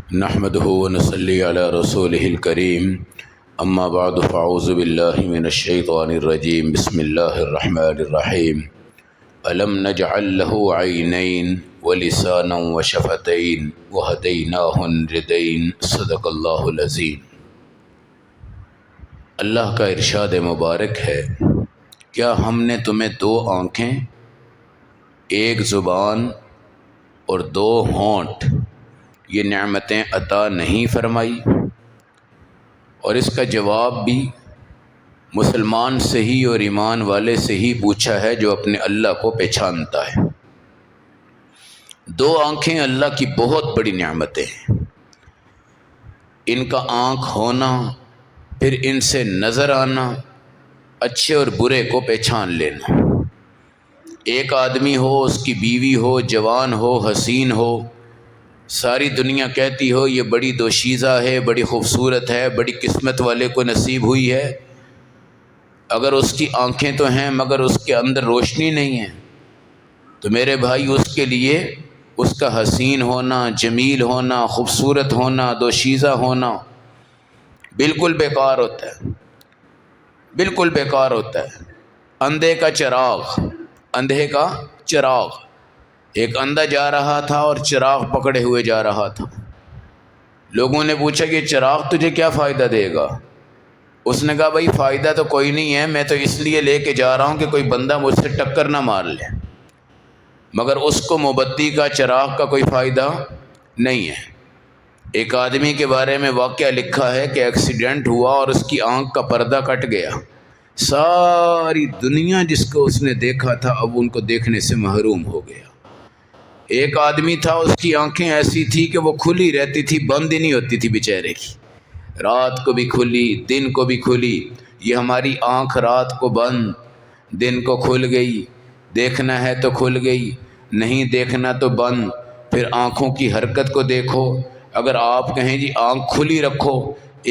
نحمده ونصلي على رسوله الكريم اما بعد فاعوذ بالله من الشيطان الرجيم بسم الله الرحمن الرحيم الم نجعل له عينين ولسانا وشفتين وهديناه النجدين صدق الله العظيم۔ اللہ کا ارشاد مبارک ہے، کیا ہم نے تمہیں دو آنکھیں، ایک زبان اور دو ہونٹ یہ نعمتیں عطا نہیں فرمائی؟ اور اس کا جواب بھی مسلمان سے ہی اور ایمان والے سے ہی پوچھا ہے جو اپنے اللہ کو پہچانتا ہے۔ دو آنکھیں اللہ کی بہت بڑی نعمتیں ہیں۔ ان کا آنکھ ہونا، پھر ان سے نظر آنا، اچھے اور برے کو پہچان لینا۔ ایک آدمی ہو، اس کی بیوی ہو، جوان ہو، حسین ہو، ساری دنیا کہتی ہو یہ بڑی دوشیزہ ہے، بڑی خوبصورت ہے، بڑی قسمت والے کو نصیب ہوئی ہے، اگر اس کی آنکھیں تو ہیں مگر اس کے اندر روشنی نہیں ہے تو میرے بھائی اس کے لیے اس کا حسین ہونا، جمیل ہونا، خوبصورت ہونا، دوشیزہ ہونا بالکل بیکار ہوتا ہے، بالکل بیکار ہوتا ہے۔ اندھے کا چراغ، ایک اندھا جا رہا تھا اور چراغ پکڑے ہوئے جا رہا تھا۔ لوگوں نے پوچھا کہ چراغ تجھے کیا فائدہ دے گا؟ اس نے کہا بھائی فائدہ تو کوئی نہیں ہے، میں تو اس لیے لے کے جا رہا ہوں کہ کوئی بندہ مجھ سے ٹکر نہ مار لے، مگر اس کو موم بتی کا، چراغ کا کوئی فائدہ نہیں ہے۔ ایک آدمی کے بارے میں واقعہ لکھا ہے کہ ایکسیڈنٹ ہوا اور اس کی آنکھ کا پردہ کٹ گیا، ساری دنیا جس کو اس نے دیکھا تھا اب ان کو دیکھنے سے محروم ہو گیا۔ ایک آدمی تھا، اس کی آنکھیں ایسی تھی کہ وہ کھلی رہتی تھی، بند ہی نہیں ہوتی تھی بیچارے کی، رات کو بھی کھلی، دن کو بھی کھلی۔ یہ ہماری آنکھ رات کو بند، دن کو کھل گئی، دیکھنا ہے تو کھل گئی، نہیں دیکھنا تو بند۔ پھر آنکھوں کی حرکت کو دیکھو، اگر آپ کہیں جی آنکھ کھلی رکھو،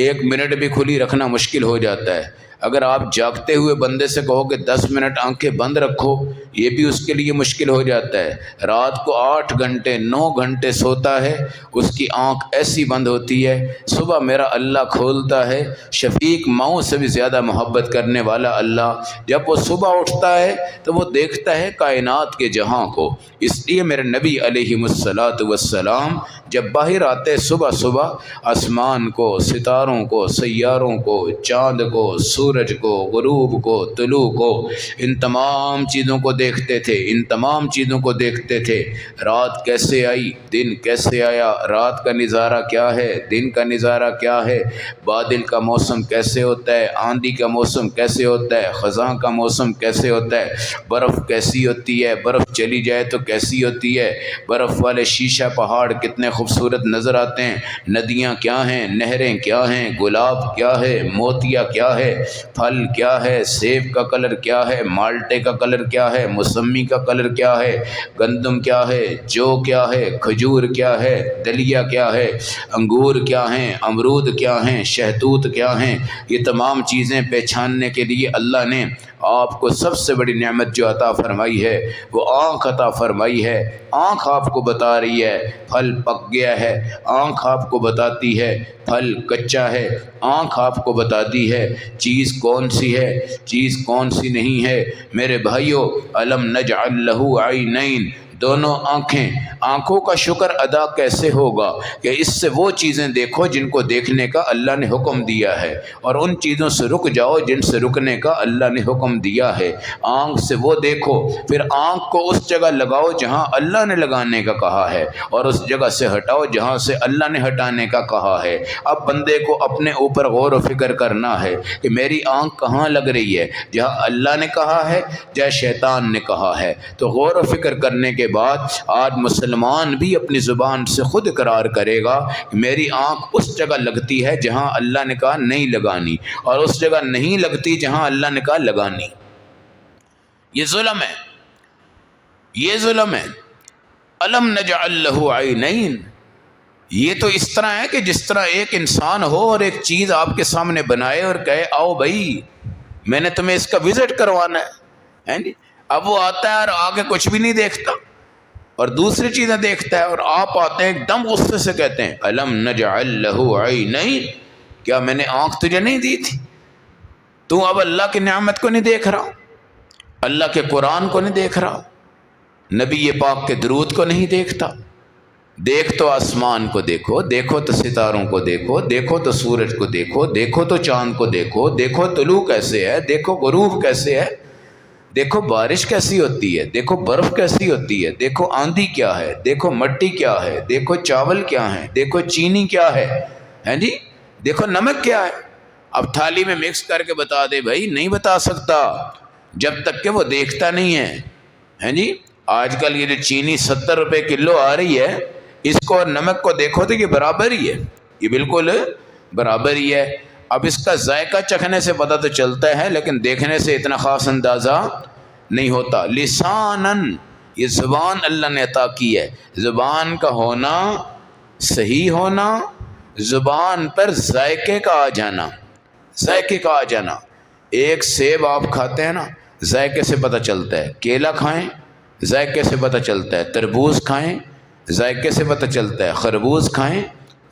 1 منٹ بھی کھلی رکھنا مشکل ہو جاتا ہے۔ اگر آپ جاگتے ہوئے بندے سے کہو کہ 10 منٹ آنکھیں بند رکھو، یہ بھی اس کے لیے مشکل ہو جاتا ہے۔ رات کو 8 گھنٹے 9 گھنٹے سوتا ہے، اس کی آنکھ ایسی بند ہوتی ہے، صبح میرا اللہ کھولتا ہے، شفیق ماؤں سے بھی زیادہ محبت کرنے والا اللہ جب وہ صبح اٹھتا ہے تو وہ دیکھتا ہے کائنات کے جہاں کو۔ اس لیے میرے نبی علیہ الصلاۃ والسلام جب باہر آتے صبح صبح، آسمان کو، ستاروں کو، سیاروں کو، چاند کو، سورج کو، غروب کو، طلوع کو، ان تمام چیزوں کو دیکھتے تھے، ان تمام چیزوں کو دیکھتے تھے۔ رات کیسے آئی، دن کیسے آیا، رات کا نظارہ کیا ہے، دن کا نظارہ کیا ہے، بادل کا موسم کیسے ہوتا ہے، آندھی کا موسم کیسے ہوتا ہے، خزاں کا موسم کیسے ہوتا ہے، برف کیسی ہوتی ہے، برف چلی جائے تو کیسی ہوتی ہے، برف والے شیشہ پہاڑ کتنے خوبصورت نظر آتے ہیں، ندیاں کیا ہیں، نہریں کیا ہیں، گلاب کیا ہے، موتیا کیا ہے، پھل کیا ہے، سیب کا کلر کیا ہے، مالٹے کا کلر کیا ہے، موسمی کا کلر کیا ہے، گندم کیا ہے، جو کیا ہے، کھجور کیا ہے، دلیا کیا ہے، انگور کیا ہیں، امرود کیا ہیں، شہتوت کیا ہیں۔ یہ تمام چیزیں پہچاننے کے لیے اللہ نے آپ کو سب سے بڑی نعمت جو عطا فرمائی ہے وہ آنکھ عطا فرمائی ہے۔ آنکھ آپ کو بتا رہی ہے پھل پک گیا ہے، آنکھ آپ کو بتاتی ہے پھل کچا ہے، آنکھ آپ کو بتاتی ہے چیز کون سی ہے، چیز کون سی نہیں ہے۔ میرے بھائیو، الم نجعل لہ عینین، دونوں آنکھوں کا شکر ادا کیسے ہوگا کہ اس سے وہ چیزیں دیکھو جن کو دیکھنے کا اللہ نے حکم دیا ہے، اور ان چیزوں سے رک جاؤ جن سے رکنے کا اللہ نے حکم دیا ہے۔ آنکھ سے وہ دیکھو، پھر آنکھ کو اس جگہ لگاؤ جہاں اللہ نے لگانے کا کہا ہے، اور اس جگہ سے ہٹاؤ جہاں سے اللہ نے ہٹانے کا کہا ہے۔ اب بندے کو اپنے اوپر غور و فکر کرنا ہے کہ میری آنکھ کہاں لگ رہی ہے، جہاں اللہ نے کہا ہے جہاں شیطان نے کہا ہے۔ تو غور و فکر کرنے کے بعد آج مسلمان بھی اپنی زبان سے خود اقرار کرے گا کہ میری آنکھ اس جگہ لگتی ہے جہاں اللہ نے کہا نہیں لگانی، اور اس جگہ نہیں لگتی جہاں اللہ نے کہا لگانی۔ یہ ظلم ہے، یہ ظلم ہے۔ الم نجعل لہ عینین، یہ تو اس طرح ہے کہ جس طرح ایک انسان ہو اور ایک چیز آپ کے سامنے بنائے اور کہے آؤ بھائی میں نے تمہیں اس کا وزٹ کروانا ہے، اب وہ آتا ہے اور آگے کچھ بھی نہیں دیکھتا، اور دوسری چیزیں دیکھتا ہے، اور آپ آتے ہیں ایک دم غصے سے کہتے ہیں الم نجعل لہ عینین، کیا میں نے آنکھ تجھے نہیں دی تھی؟ تو اب اللہ کی نعمت کو نہیں دیکھ رہا، اللہ کے قرآن کو نہیں دیکھ رہا، نبی پاک کے درود کو نہیں دیکھتا؟ دیکھ تو آسمان کو دیکھو، دیکھو تو ستاروں کو دیکھو، دیکھو تو سورج کو دیکھو، دیکھو تو چاند کو دیکھو، دیکھو طلوع کیسے ہے، دیکھو غروب کیسے ہے، دیکھو بارش کیسی ہوتی ہے، دیکھو برف کیسی ہوتی ہے، دیکھو آندھی کیا ہے، دیکھو مٹی کیا ہے، دیکھو چاول کیا ہے، دیکھو چینی کیا ہے، ہیں جی، دیکھو نمک کیا ہے۔ اب تھالی میں مکس کر کے بتا دے بھائی، نہیں بتا سکتا جب تک کہ وہ دیکھتا نہیں ہے، ہیں جی۔ آج کل یہ جو چینی 70 روپے کلو آ رہی ہے، اس کو اور نمک کو دیکھو تو یہ برابر ہی ہے، یہ بالکل برابر ہی ہے۔ اب اس کا ذائقہ چکھنے سے پتہ تو چلتا ہے، لیکن دیکھنے سے اتنا خاص اندازہ نہیں ہوتا۔ لسانن، یہ زبان اللہ نے عطا کی ہے، زبان کا ہونا، صحیح ہونا، زبان پر ذائقے کا آ جانا، ذائقے کا آ جانا۔ ایک سیب آپ کھاتے ہیں نا، ذائقے سے پتہ چلتا ہے، کیلا کھائیں ذائقے سے پتہ چلتا ہے، تربوز کھائیں ذائقے سے پتہ چلتا ہے، خربوز کھائیں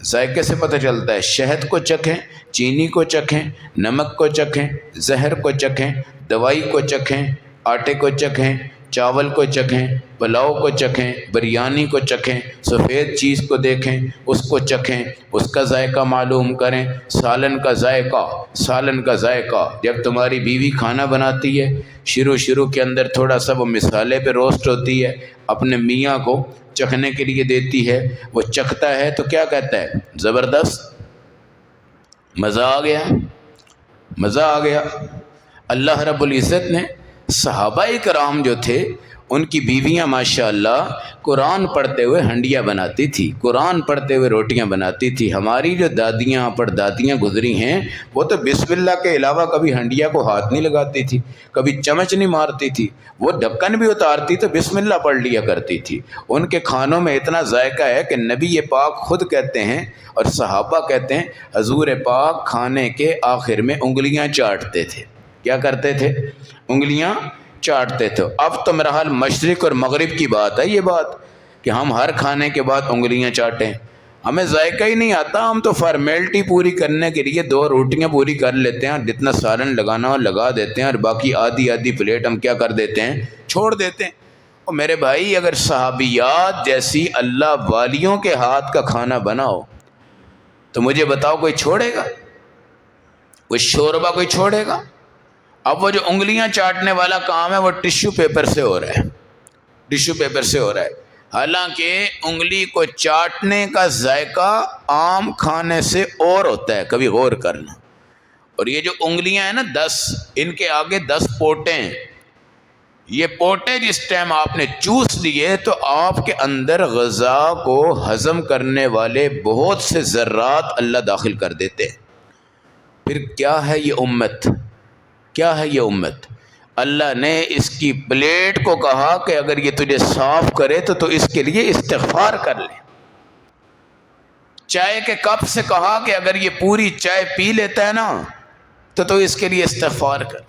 ذائقے سے پتہ چلتا ہے، شہد کو چکھیں، چینی کو چکھیں، نمک کو چکھیں، زہر کو چکھیں، دوائی کو چکھیں، آٹے کو چکھیں، چاول کو چکھیں، پلاؤ کو چکھیں، بریانی کو چکھیں، سفید چیز کو دیکھیں، اس کو چکھیں، اس کا ذائقہ معلوم کریں۔ سالن کا ذائقہ، سالن کا ذائقہ، جب تمہاری بیوی کھانا بناتی ہے، شروع کے اندر تھوڑا سا وہ مسالے پہ روسٹ ہوتی ہے، اپنے میاں کو چکھنے کے لیے دیتی ہے، وہ چکھتا ہے تو کیا کہتا ہے؟ زبردست، مزہ آ گیا، مزہ آ گیا۔ اللہ رب العزت نے صحابہ کرام جو تھے، ان کی بیویاں ماشاءاللہ قرآن پڑھتے ہوئے ہنڈیاں بناتی تھی، قرآن پڑھتے ہوئے روٹیاں بناتی تھی۔ ہماری جو دادیاں پردادیاں گزری ہیں، وہ تو بسم اللہ کے علاوہ کبھی ہنڈیا کو ہاتھ نہیں لگاتی تھی، کبھی چمچ نہیں مارتی تھی، وہ ڈھکن بھی اتارتی تو بسم اللہ پڑھ لیا کرتی تھی۔ ان کے کھانوں میں اتنا ذائقہ ہے کہ نبی پاک خود کہتے ہیں اور صحابہ کہتے ہیں، حضور پاک کھانے کے آخر میں انگلیاں چاٹتے تھے۔ کیا کرتے تھے؟ انگلیاں چاٹتے تھے۔ اب تو میرا حال مشرق اور مغرب کی بات ہے، یہ بات کہ ہم ہر کھانے کے بعد انگلیاں چاٹیں، ہمیں ذائقہ ہی نہیں آتا، ہم تو فارمیلٹی پوری کرنے کے لیے 2 روٹیاں پوری کر لیتے ہیں، اور جتنا سالن لگانا ہو لگا دیتے ہیں، اور باقی آدھی پلیٹ ہم کیا کر دیتے ہیں؟ چھوڑ دیتے ہیں۔ اور میرے بھائی، اگر صحابیات جیسی اللہ والیوں کے ہاتھ کا کھانا بناؤ تو مجھے بتاؤ کوئی چھوڑے گا؟ کوئی شوربہ کوئی چھوڑے گا؟ اب وہ جو انگلیاں چاٹنے والا کام ہے، وہ ٹشو پیپر سے ہو رہا ہے، ٹشو پیپر سے ہو رہا ہے۔ حالانکہ انگلی کو چاٹنے کا ذائقہ عام کھانے سے اور ہوتا ہے، کبھی غور کرنا۔ اور یہ جو انگلیاں ہیں نا 10، ان کے آگے 10 پوٹے ہیں، یہ پوٹے جس ٹائم آپ نے چوس لیے تو آپ کے اندر غذا کو ہضم کرنے والے بہت سے ذرات اللہ داخل کر دیتے ہیں۔ پھر کیا ہے یہ امت؟ کیا ہے یہ امت؟ اللہ نے اس کی پلیٹ کو کہا کہ اگر یہ تجھے صاف کرے تو اس کے لیے استغفار کر لے۔ چائے کے کپ سے کہا کہ اگر یہ پوری چائے پی لیتا ہے نا تو اس کے لیے استغفار کر۔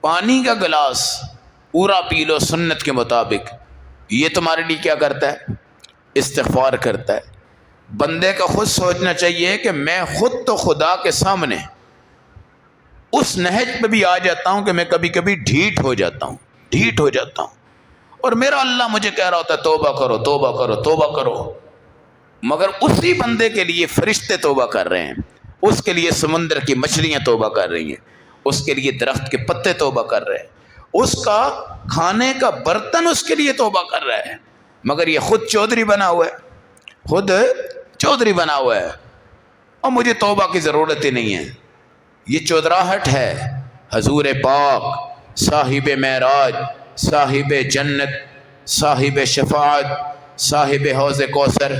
پانی کا گلاس پورا پی لو سنت کے مطابق، یہ تمہارے لیے کیا کرتا ہے؟ استغفار کرتا ہے۔ بندے کا خود سوچنا چاہیے کہ میں خود تو خدا کے سامنے اس نہج پہ بھی آ جاتا ہوں کہ میں کبھی کبھی ڈھیٹ ہو جاتا ہوں، اور میرا اللہ مجھے کہہ رہا ہوتا ہے توبہ کرو توبہ کرو توبہ کرو، مگر اسی بندے کے لیے فرشتے توبہ کر رہے ہیں، اس کے لیے سمندر کی مچھلیاں توبہ کر رہی ہیں، اس کے لیے درخت کے پتے توبہ کر رہے ہیں، اس کا کھانے کا برتن اس کے لیے توبہ کر رہا ہے، مگر یہ خود چودھری بنا ہوا ہے، اور مجھے توبہ کی ضرورت ہی نہیں ہے۔ یہ چودراہٹ ہے۔ حضور پاک صاحب معراج، صاحب جنت، صاحب شفاعت، صاحب حوض کوثر،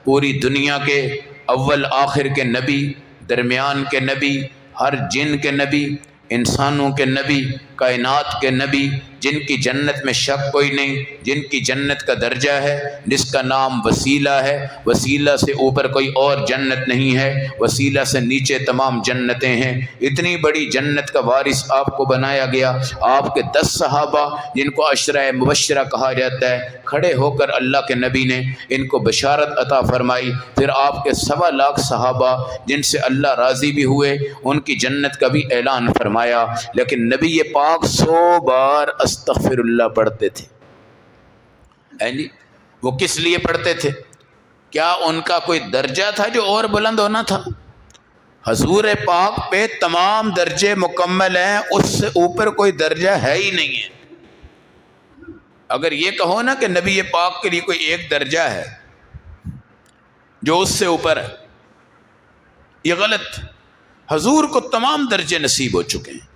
پوری دنیا کے اول آخر کے نبی، درمیان کے نبی، ہر جن کے نبی، انسانوں کے نبی، کائنات کے نبی، جن کی جنت میں شک کوئی نہیں، جن کی جنت کا درجہ ہے، جس کا نام وسیلہ ہے، وسیلہ سے اوپر کوئی اور جنت نہیں ہے، وسیلہ سے نیچے تمام جنتیں ہیں۔ اتنی بڑی جنت کا وارث آپ کو بنایا گیا۔ آپ کے 10 صحابہ جن کو عشرہ مبشرہ کہا جاتا ہے، کھڑے ہو کر اللہ کے نبی نے ان کو بشارت عطا فرمائی۔ پھر آپ کے 1.25 لاکھ صحابہ جن سے اللہ راضی بھی ہوئے، ان کی جنت کا بھی اعلان فرمایا۔ لیکن نبی پاک 100 بار استغفر اللہ پڑھتے تھے۔ جی وہ کس لیے پڑھتے تھے؟ کیا ان کا کوئی درجہ تھا جو اور بلند ہونا تھا؟ حضور پاک پہ تمام درجے مکمل ہیں، اس سے اوپر کوئی درجہ ہے ہی نہیں ہے۔ اگر یہ کہو نا کہ نبی پاک کے لیے کوئی ایک درجہ ہے جو اس سے اوپر ہے، یہ غلط۔ حضور کو تمام درجے نصیب ہو چکے ہیں۔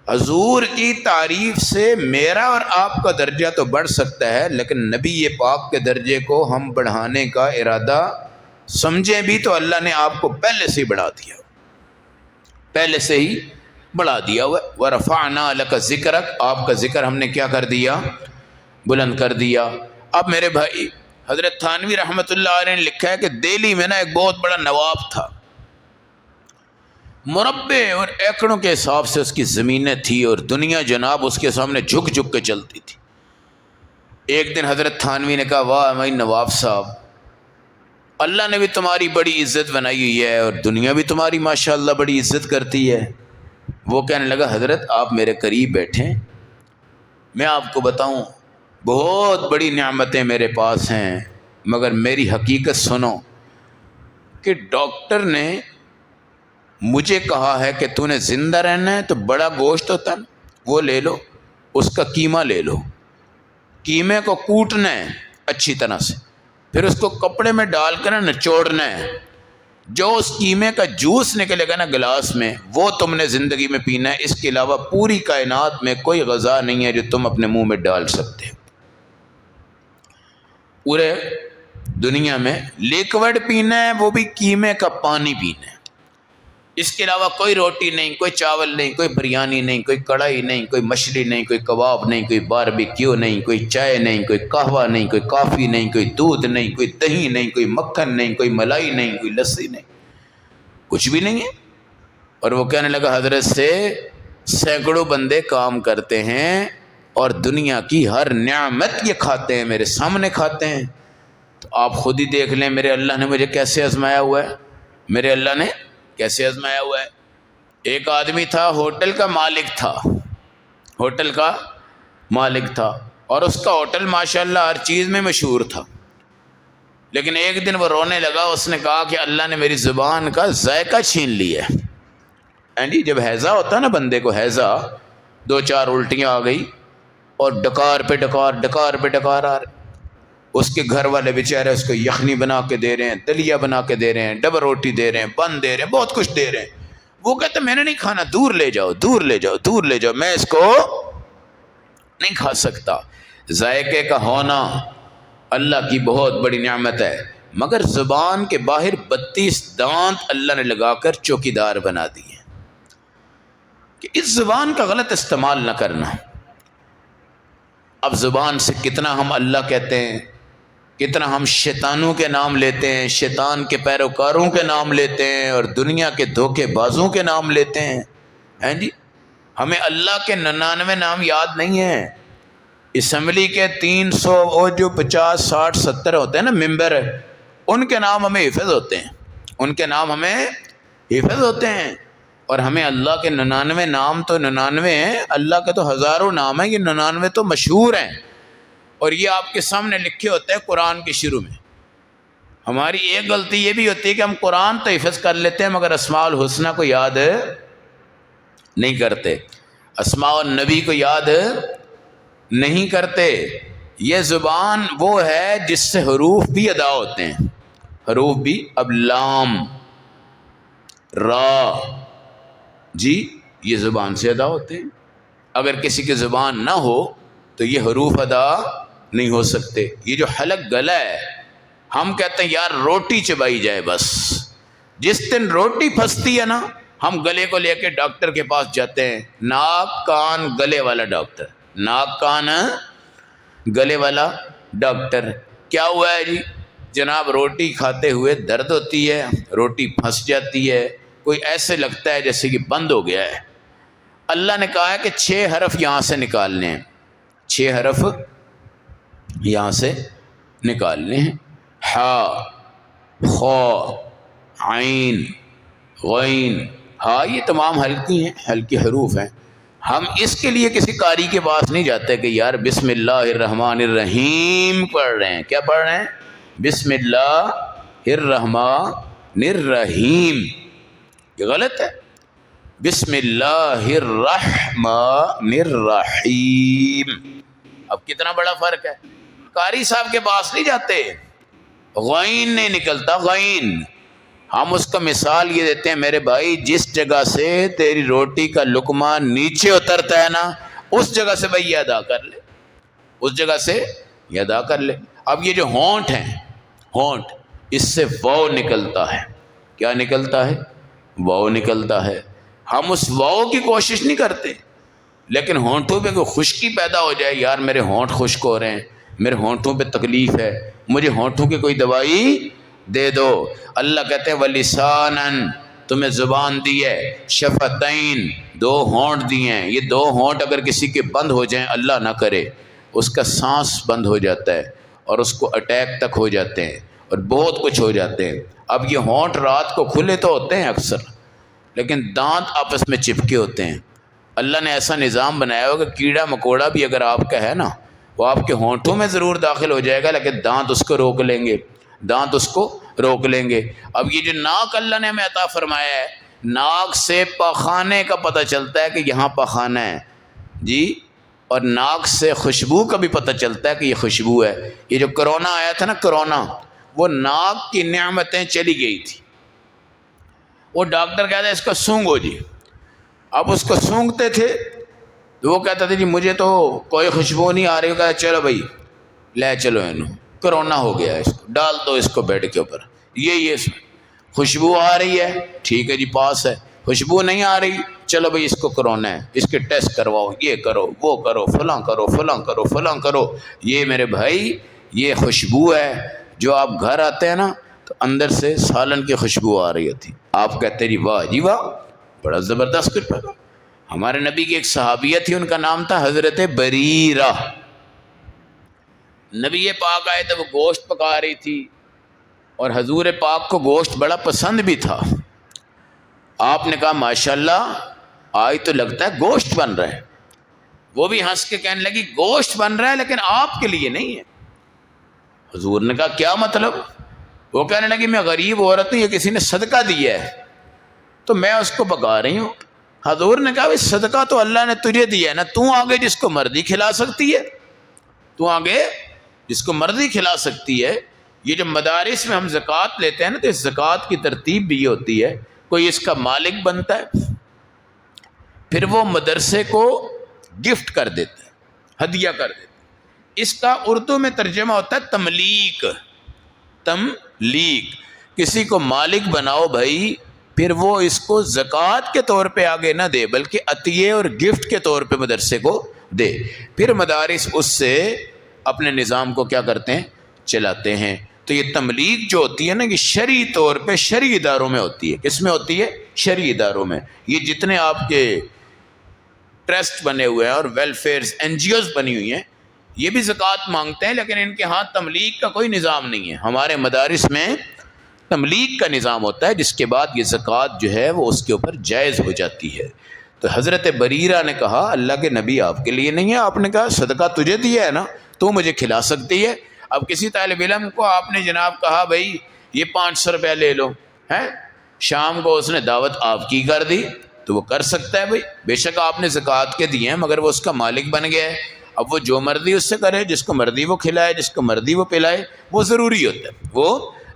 حضور کی تعریف سے میرا اور آپ کا درجہ تو بڑھ سکتا ہے، لیکن نبی پاک کے درجے کو ہم بڑھانے کا ارادہ سمجھیں بھی تو اللہ نے آپ کو پہلے سے ہی بڑھا دیا، پہلے سے ہی بڑھا دیا ہوا۔ وَرَفَعْنَا لَكَ ذِكْرَكَ، آپ کا ذکر ہم نے کیا کر دیا؟ بلند کر دیا۔ اب میرے بھائی حضرت تھانوی رحمۃ اللہ علیہ نے لکھا ہے کہ دہلی میں نا ایک بہت بڑا نواب تھا، مربع اور ایکڑوں کے حساب سے اس کی زمینیں تھی، اور دنیا جناب اس کے سامنے جھک جھک کے چلتی تھی۔ ایک دن حضرت تھانوی نے کہا، واہ ہمارے نواب صاحب، اللہ نے بھی تمہاری بڑی عزت بنائی ہوئی ہے اور دنیا بھی تمہاری ماشاءاللہ بڑی عزت کرتی ہے۔ وہ کہنے لگا، حضرت آپ میرے قریب بیٹھیں، میں آپ کو بتاؤں بہت بڑی نعمتیں میرے پاس ہیں، مگر میری حقیقت سنو کہ ڈاکٹر نے مجھے کہا ہے کہ تو نے زندہ رہنا ہے تو بڑا گوشت ہوتا ہے وہ لے لو، اس کا قیمہ لے لو، قیمے کو کوٹنا ہے اچھی طرح سے، پھر اس کو کپڑے میں ڈال کر نچوڑنا ہے، جو اس قیمے کا جوس نکلے گا نا گلاس میں، وہ تم نے زندگی میں پینا ہے۔ اس کے علاوہ پوری کائنات میں کوئی غذا نہیں ہے جو تم اپنے منہ میں ڈال سکتے ہو۔ پورے دنیا میں لیکوڈ پینا ہے، وہ بھی قیمے کا پانی پینا ہے، اس کے علاوہ کوئی روٹی نہیں، کوئی چاول نہیں، کوئی بریانی نہیں، کوئی کڑھائی نہیں، کوئی مچھلی نہیں، کوئی کباب نہیں، کوئی باربیکیو نہیں، کوئی چائے نہیں، کوئی قہوہ نہیں، کوئی کافی نہیں، کوئی دودھ نہیں، کوئی دہی نہیں، کوئی مکھن نہیں، کوئی ملائی نہیں، کوئی لسی نہیں، کچھ بھی نہیں ہے۔ اور وہ کہنے لگا، حضرت سے سینکڑوں بندے کام کرتے ہیں اور دنیا کی ہر نعمت یہ کھاتے ہیں، میرے سامنے کھاتے ہیں، تو آپ خود ہی دیکھ لیں میرے اللہ نے مجھے کیسے آزمایا ہوا ہے، میرے اللہ نے کیسے آزمایا ہوا ہے۔ ایک آدمی تھا، ہوٹل کا مالک تھا، ہوٹل کا مالک تھا، اور اس کا ہوٹل ماشاءاللہ ہر چیز میں مشہور تھا، لیکن ایک دن وہ رونے لگا، اس نے کہا کہ اللہ نے میری زبان کا ذائقہ چھین لیا ہے۔ جی جب ہیضہ ہوتا ہے نا بندے کو، ہیضہ 2-4 الٹیاں آ گئی اور ڈکار پہ ڈکار آ رہے، اس کے گھر والے بیچارے اس کو یخنی بنا کے دے رہے ہیں، دلیا بنا کے دے رہے ہیں، ڈبل روٹی دے رہے ہیں، بن دے رہے ہیں، بہت کچھ دے رہے ہیں۔ وہ کہتے میں نے نہیں کھانا، دور لے جاؤ، دور لے جاؤ، دور لے جاؤ، میں اس کو نہیں کھا سکتا۔ ذائقے کا ہونا اللہ کی بہت بڑی نعمت ہے، مگر زبان کے باہر 32 دانت اللہ نے لگا کر چوکیدار بنا دیے کہ اس زبان کا غلط استعمال نہ کرنا۔ اب زبان سے کتنا ہم اللہ کہتے ہیں، کتنا ہم شیطانوں کے نام لیتے ہیں، شیطان کے پیروکاروں کے نام لیتے ہیں، اور دنیا کے دھوکے بازوں کے نام لیتے ہیں۔ جی ہمیں اللہ کے 99 نام یاد نہیں ہیں۔ اسمبلی کے 300 اور جو 50 60 70 ہوتے ہیں نا ممبر، ان کے نام ہمیں حفظ ہوتے ہیں، ان کے نام ہمیں حفظ ہوتے ہیں، اور ہمیں اللہ کے 99 نام تو 99 ہیں، اللہ کے تو ہزاروں نام ہیں، یہ 99 تو مشہور ہیں، اور یہ آپ کے سامنے لکھے ہوتے ہیں قرآن کے شروع میں۔ ہماری ایک غلطی یہ بھی ہوتی ہے کہ ہم قرآن تو حفظ کر لیتے ہیں مگر اسماء الحسنہ کو یاد نہیں کرتے، اسماء النبی کو یاد نہیں کرتے۔ یہ زبان وہ ہے جس سے حروف بھی ادا ہوتے ہیں، حروف بھی، اب لام، را، جی یہ زبان سے ادا ہوتے ہیں۔ اگر کسی کی زبان نہ ہو تو یہ حروف ادا نہیں ہو سکتے۔ یہ جو حلق گلا ہے، ہم کہتے ہیں یار روٹی چبائی جائے بس، جس دن روٹی پھنستی ہے نا، ہم گلے کو لے کے ڈاکٹر کے پاس جاتے ہیں، ناک کان گلے والا ڈاکٹر، ناک کان گلے والا ڈاکٹر۔ کیا ہوا ہے جی؟ جناب روٹی کھاتے ہوئے درد ہوتی ہے، روٹی پھنس جاتی ہے، کوئی ایسے لگتا ہے جیسے کہ بند ہو گیا ہے۔ اللہ نے کہا ہے کہ 6 حرف یہاں سے نکالنے ہیں، 6 حرف یہاں سے نکالنے ہیں، ہا، خا، عین، غین، ہاں، یہ تمام ہلکی ہیں، ہلکی حروف ہیں۔ ہم اس کے لیے کسی قاری کے پاس نہیں جاتے کہ یار بسم اللہ الرحمن الرحیم پڑھ رہے ہیں۔ کیا پڑھ رہے ہیں؟ بسم اللہ الرحمن الرحیم، یہ غلط ہے۔ بسم اللہ الرحمن الرحیم۔ اب کتنا بڑا فرق ہے۔ قاری صاحب کے پاس نہیں جاتے، غین نہیں نکلتا، غین۔ ہم اس کا مثال یہ دیتے ہیں، میرے بھائی جس جگہ سے تیری روٹی کا لقمہ نیچے اترتا ہے نا، اس جگہ سے بھائی یہ ادا کر لے، اس جگہ سے یہ ادا کر لے۔ اب یہ جو ہونٹ ہیں، ہونٹ، اس سے واو نکلتا ہے۔ کیا نکلتا ہے؟ واو نکلتا ہے۔ ہم اس واو کی کوشش نہیں کرتے، لیکن ہونٹوں پہ کوئی خشکی پیدا ہو جائے، یار میرے ہونٹ خشک ہو رہے ہیں، میرے ہونٹوں پہ تکلیف ہے، مجھے ہونٹوں کی کوئی دوائی دے دو۔ اللہ کہتے ہیں وَلِسَانًا، تمہیں زبان دی ہے، شفتین، 2 ہونٹ دیے ہیں۔ یہ 2 ہونٹ اگر کسی کے بند ہو جائیں، اللہ نہ کرے، اس کا سانس بند ہو جاتا ہے اور اس کو اٹیک تک ہو جاتے ہیں اور بہت کچھ ہو جاتے ہیں۔ اب یہ ہونٹ رات کو کھلے تو ہوتے ہیں اکثر، لیکن دانت آپس میں چپکے ہوتے ہیں۔ اللہ نے ایسا نظام بنایا ہو کہ کیڑا مکوڑا بھی اگر آپ کا ہے نا، وہ آپ کے ہونٹوں میں ضرور داخل ہو جائے گا، لیکن دانت اس کو روک لیں گے، دانت اس کو روک لیں گے۔ اب یہ جو ناک اللہ نے ہمیں عطا فرمایا ہے، ناک سے پخانے کا پتہ چلتا ہے کہ یہاں پخانہ ہے جی، اور ناک سے خوشبو کا بھی پتہ چلتا ہے کہ یہ خوشبو ہے۔ یہ جو کرونا آیا تھا نا، کرونا، وہ ناک کی نعمتیں چلی گئی تھی۔ وہ ڈاکٹر کہتا ہے اس کا سونگھو جی، اب اس کو سونگھتے تھے تو وہ کہتا تھا جی مجھے تو کوئی خوشبو نہیں آ رہی، وہ کہتا چلو بھائی لے چلو انہوں، کرونا ہو گیا ہے، اس کو ڈال دو اس کو بیڈ کے اوپر، یہ خوشبو آ رہی ہے، ٹھیک ہے جی پاس ہے، خوشبو نہیں آ رہی، چلو بھائی اس کو کرونا ہے، اس کے ٹیسٹ کرواؤ، یہ کرو وہ کرو، فلاں کرو فلاں کرو فلاں کرو۔ یہ میرے بھائی یہ خوشبو ہے، جو آپ گھر آتے ہیں نا تو اندر سے سالن کی خوشبو آ رہی ہوتی، آپ کہتے جی واہ جی واہ، بڑا زبردست کرتا۔ ہمارے نبی کی ایک صحابیہ تھی، ان کا نام تھا حضرت بریرہ۔ نبی پاک آئے تو وہ گوشت پکا رہی تھی، اور حضور پاک کو گوشت بڑا پسند بھی تھا۔ آپ نے کہا ماشاءاللہ آج تو لگتا ہے گوشت بن رہا ہے۔ وہ بھی ہنس کے کہنے لگی گوشت بن رہا ہے لیکن آپ کے لیے نہیں ہے۔ حضور نے کہا کیا مطلب؟ وہ کہنے لگی میں غریب عورت ہوں، یہ کسی نے صدقہ دیا ہے تو میں اس کو پکا رہی ہوں۔ حضور نے کہا صدقہ تو اللہ نے تجھے دیا ہے نا، تو آگے جس کو مرضی کھلا سکتی ہے، تو آگے جس کو مرضی کھلا سکتی ہے۔ یہ جو مدارس میں ہم زکوٰۃ لیتے ہیں نا، تو اس زکوٰۃ کی ترتیب بھی یہ ہوتی ہے، کوئی اس کا مالک بنتا ہے، پھر وہ مدرسے کو گفٹ کر دیتا ہے، ہدیہ کر دیتا ہے۔ اس کا اردو میں ترجمہ ہوتا ہے تملیک۔ تملیک، کسی کو مالک بناؤ بھائی، پھر وہ اس کو زکوٰۃ کے طور پہ آگے نہ دے بلکہ عطیے اور گفٹ کے طور پہ مدرسے کو دے، پھر مدارس اس سے اپنے نظام کو کیا کرتے ہیں، چلاتے ہیں۔ تو یہ تملیک جو ہوتی ہے نا، یہ شرعی طور پہ شرعی اداروں میں ہوتی ہے۔ کس میں ہوتی ہے؟ شرعی اداروں میں۔ یہ جتنے آپ کے ٹرسٹ بنے ہوئے ہیں اور ویلفیئرز این جی اوز بنی ہوئی ہیں، یہ بھی زکوٰۃ مانگتے ہیں، لیکن ان کے ہاں تملیک کا کوئی نظام نہیں ہے۔ ہمارے مدارس میں تملیک کا نظام ہوتا ہے، جس کے بعد یہ زکوٰۃ جو ہے وہ اس کے اوپر جائز ہو جاتی ہے۔ تو حضرت بریرہ نے کہا اللہ کے نبی آپ کے لیے نہیں ہے، آپ نے کہا صدقہ تجھے دیا ہے نا، تو مجھے کھلا سکتی ہے۔ اب کسی طالب علم کو آپ نے جناب کہا بھائی یہ 500 روپیہ لے لو، ہیں، شام کو اس نے دعوت آپ کی کر دی تو وہ کر سکتا ہے بھائی، بے شک آپ نے زکوٰۃ کے دیے ہیں، مگر وہ اس کا مالک بن گیا ہے۔ اب وہ جو مرضی اس سے کرے، جس کو مرضی وہ کھلائے، جس کو مرضی وہ پلائے، وہ ضروری ہوتا ہے، وہ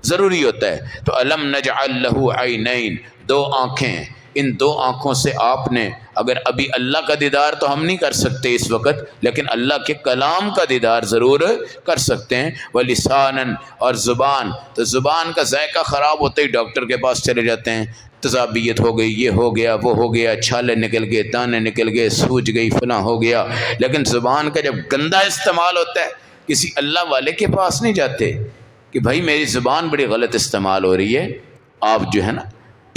ضروری ہوتا ہے۔ تو الم نجعل لہ عینین، 2 آنکھیں، ان 2 آنکھوں سے آپ نے، اگر ابھی اللہ کا دیدار تو ہم نہیں کر سکتے اس وقت، لیکن اللہ کے کلام کا دیدار ضرور کر سکتے ہیں۔ وَلِسَانًا، اور زبان، تو زبان کا ذائقہ خراب ہوتے ہی ڈاکٹر کے پاس چلے جاتے ہیں، تذابیت ہو گئی، یہ ہو گیا، وہ ہو گیا، چھالے نکل گئے، دانے نکل گئے، سوج گئی، فلاں ہو گیا۔ لیکن زبان کا جب گندا استعمال ہوتا ہے، کسی اللہ والے کے پاس نہیں جاتے کہ بھائی میری زبان بڑی غلط استعمال ہو رہی ہے، آپ جو ہے نا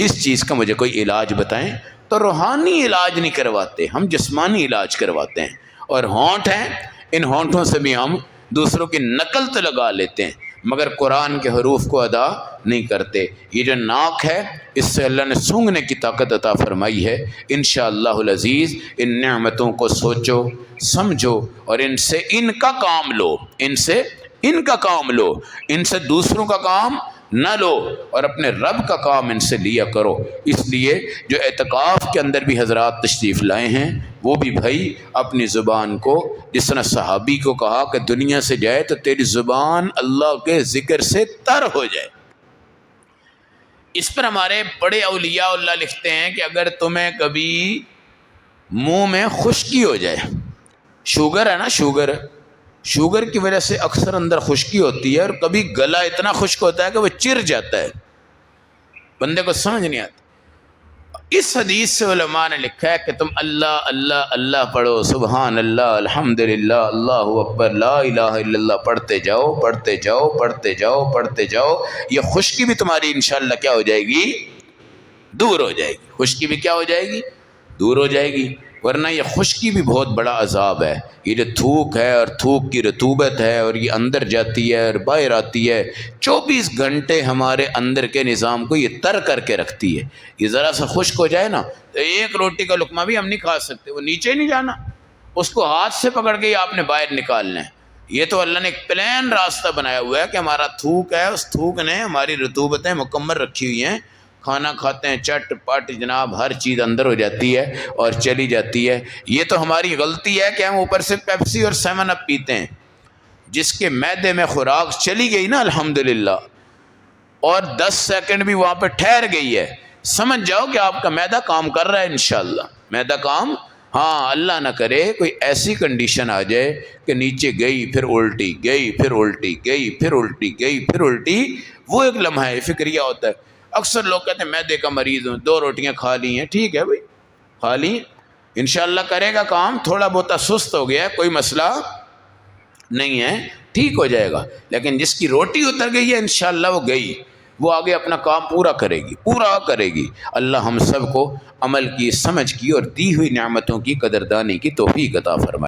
اس چیز کا مجھے کوئی علاج بتائیں۔ تو روحانی علاج نہیں کرواتے، ہم جسمانی علاج کرواتے ہیں۔ اور ہونٹ ہیں، ان ہونٹوں سے بھی ہم دوسروں کی نقل تو لگا لیتے ہیں مگر قرآن کے حروف کو ادا نہیں کرتے۔ یہ جو ناک ہے اس سے اللہ نے سونگھنے کی طاقت عطا فرمائی ہے۔ انشاءاللہ العزیز ان نعمتوں کو سوچو، سمجھو اور ان سے ان کا کام لو، ان سے ان کا کام لو، ان سے دوسروں کا کام نہ لو اور اپنے رب کا کام ان سے لیا کرو۔ اس لیے جو اعتکاف کے اندر بھی حضرات تشریف لائے ہیں وہ بھی بھائی اپنی زبان کو، جس طرح صحابی کو کہا کہ دنیا سے جائے تو تیری زبان اللہ کے ذکر سے تر ہو جائے۔ اس پر ہمارے بڑے اولیاء اللہ لکھتے ہیں کہ اگر تمہیں کبھی منہ میں خشکی ہو جائے، شوگر ہے نا، شوگر کی وجہ سے اکثر اندر خشکی ہوتی ہے اور کبھی گلا اتنا خشک ہوتا ہے کہ وہ چر جاتا ہے، بندے کو سمجھ نہیں آتا۔ اس حدیث سے علماء نے لکھا ہے کہ تم اللہ اللہ اللہ پڑھو، سبحان اللہ، الحمدللہ، اللہ اکبر، لا الہ الا اللہ پڑھتے جاؤ پڑھتے جاؤ پڑھتے جاؤ پڑھتے جاؤ، یہ خشکی بھی تمہاری انشاءاللہ کیا ہو جائے گی؟ دور ہو جائے گی۔ خشکی بھی کیا ہو جائے گی؟ دور ہو جائے گی۔ ورنہ یہ خشکی بھی بہت بڑا عذاب ہے۔ یہ جو تھوک ہے اور تھوک کی رطوبت ہے اور یہ اندر جاتی ہے اور باہر آتی ہے، 24 گھنٹے ہمارے اندر کے نظام کو یہ تر کر کے رکھتی ہے۔ یہ ذرا سا خشک ہو جائے نا تو ایک روٹی کا لقمہ بھی ہم نہیں کھا سکتے، وہ نیچے نہیں جانا، اس کو ہاتھ سے پکڑ کے آپ نے باہر نکالنا ہے۔ یہ تو اللہ نے ایک پلین راستہ بنایا ہوا ہے کہ ہمارا تھوک ہے، اس تھوک نے ہماری رطوبتیں مکمل رکھی ہوئی ہیں، کھانا کھاتے ہیں چٹ پٹ جناب ہر چیز اندر ہو جاتی ہے اور چلی جاتی ہے۔ یہ تو ہماری غلطی ہے کہ ہم اوپر سے پیپسی اور 7 اپ پیتے ہیں۔ جس کے معدے میں خوراک چلی گئی نا الحمدللہ اور 10 سیکنڈ بھی وہاں پہ ٹھہر گئی ہے، سمجھ جاؤ کہ آپ کا معدہ کام کر رہا ہے انشاءاللہ، معدہ کام۔ ہاں اللہ نہ کرے کوئی ایسی کنڈیشن آ جائے کہ نیچے گئی پھر الٹی گئی پھر الٹی گئی پھر الٹی گئی پھر الٹی، وہ ایک لمحہ فکریہ ہوتا ہے۔ اکثر لوگ کہتے ہیں معدے کا مریض ہوں، 2 روٹیاں کھا لی ہیں، ٹھیک ہے بھائی کھا لی، انشاءاللہ کرے گا کام، تھوڑا بہت سست ہو گیا ہے کوئی مسئلہ نہیں ہے، ٹھیک ہو جائے گا۔ لیکن جس کی روٹی اتر گئی ہے انشاءاللہ وہ گئی، وہ آگے اپنا کام پورا کرے گی، پورا کرے گی۔ اللہ ہم سب کو عمل کی، سمجھ کی اور دی ہوئی نعمتوں کی قدردانی کی توفیق عطا فرمائے۔